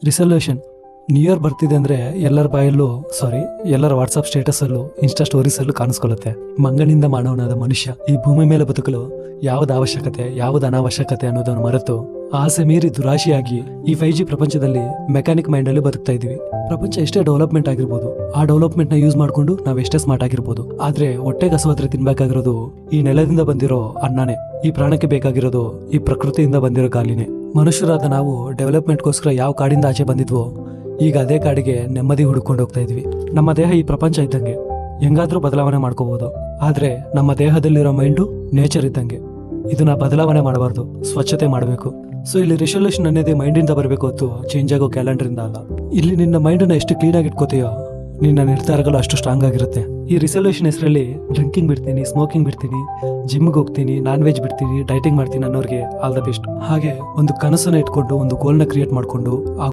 Resolution. New year ಬರ್ತಿದೆ ಅಂದರೆ ಎಲ್ಲರ ವಾಟ್ಸಪ್ ಸ್ಟೇಟಸಲ್ಲೂ ಇನ್ಸ್ಟಾ ಸ್ಟೋರೀಸಲ್ಲೂ ಕಾಣಿಸ್ಕೊಳ್ಳುತ್ತೆ. ಮಂಗನಿಂದ ಮಾನವನಾದ ಮನುಷ್ಯ ಈ ಭೂಮಿ ಮೇಲೆ ಬದುಕಲು ಯಾವ್ದು ಅವಶ್ಯಕತೆ ಯಾವ್ದು ಅನಾವಶ್ಯಕತೆ ಅನ್ನೋದನ್ನು ಮರೆತು ಆಸೆ ಮೀರಿ ದುರಾಶಿಯಾಗಿ ಈ 5G ಪ್ರಪಂಚದಲ್ಲಿ ಮೆಕ್ಯಾನಿಕ್ ಮೈಂಡ್ ಅಲ್ಲಿ ಬದುಕ್ತಾ ಇದೀವಿ. ಪ್ರಪಂಚ ಎಷ್ಟೇ ಡೆವಲಪ್ಮೆಂಟ್ ಆಗಿರ್ಬೋದು, ಆ ಡೆವಲಪ್ಮೆಂಟ್ ನ ಯೂಸ್ ಮಾಡ್ಕೊಂಡು ನಾವ್ ಎಷ್ಟೇ ಸ್ಮಾರ್ಟ್ ಆಗಿರ್ಬೋದು, ಆದ್ರೆ ಹೊಟ್ಟೆಗೆ ಹಸುವಾದ್ರೆ ತಿನ್ಬೇಕಾಗಿರೋದು ಈ ನೆಲದಿಂದ ಬಂದಿರೋ ಅನ್ನನೇ. ಈ ಪ್ರಾಣಕ್ಕೆ ಬೇಕಾಗಿರೋದು ಈ ಪ್ರಕೃತಿಯಿಂದ ಬಂದಿರೋ ಗಾಲಿನೇ. ಮನುಷ್ಯರಾದ ನಾವು ಡೆವಲಪ್ಮೆಂಟ್ಗೋಸ್ಕರ ಯಾವ ಕಾಡಿಂದ ಆಚೆ ಬಂದಿದ್ವೋ ಈಗ ಅದೇ ಕಾಡಿಗೆ ನೆಮ್ಮದಿ ಹುಡುಕೊಂಡು ಹೋಗ್ತಾ ಇದೀವಿ. ನಮ್ಮ ದೇಹ ಈ ಪ್ರಪಂಚ ಇದ್ದಂಗೆ ಹೆಂಗಾದ್ರೂ ಬದಲಾವಣೆ ಮಾಡ್ಕೋಬಹುದು, ಆದ್ರೆ ನಮ್ಮ ದೇಹದಲ್ಲಿರೋ ಮೈಂಡು ನೇಚರ್ ಇದ್ದಂಗೆ. ಇದನ್ನ ಬದಲಾವಣೆ ಮಾಡಬಾರ್ದು, ಸ್ವಚ್ಛತೆ ಮಾಡಬೇಕು. ಸೊ ಇಲ್ಲಿ ರಿಸಲ್ಯೂಷನ್ ಅನ್ನೋದೇ ಮೈಂಡಿಂದ ಬರಬೇಕು ಹೊತ್ತು ಚೇಂಜ್ ಆಗೋ ಕ್ಯಾಲೆಂಡರ್ ಅಲ್ಲ. ಇಲ್ಲಿ ನಿನ್ನ ಮೈಂಡನ್ನ ಎಷ್ಟು ಕ್ಲೀನ್ ಆಗಿ ಇಟ್ಕೋತೀಯೋ ನಿನ್ನ ನಿರ್ಧಾರಗಳು ಅಷ್ಟು ಸ್ಟ್ರಾಂಗ್ ಆಗಿರುತ್ತೆ. ಈ ರಿಸಲ್ಯೂಷನ್ ಹೆಸರಲ್ಲಿ ಡ್ರಿಂಕಿಂಗ್ ಬಿಡ್ತೀನಿ, ಸ್ಮೋಕಿಂಗ್ ಬಿಡ್ತೀನಿ, ಜಿಮ್ಗೆ ಹೋಗ್ತೀನಿ, ನಾನ್ ವೆಜ್ ಬಿಡ್ತೀನಿ, ಡೈಟಿಂಗ್ ಮಾಡ್ತೀನಿ ಅನ್ನೋರಿಗೆ ಆಲ್ ದ ಬೆಸ್ಟ್. ಹಾಗೆ ಒಂದು ಕನಸನ್ನ ಇಟ್ಕೊಂಡು ಒಂದು ಗೋಲ್ನ ಕ್ರಿಯೇಟ್ ಮಾಡ್ಕೊಂಡು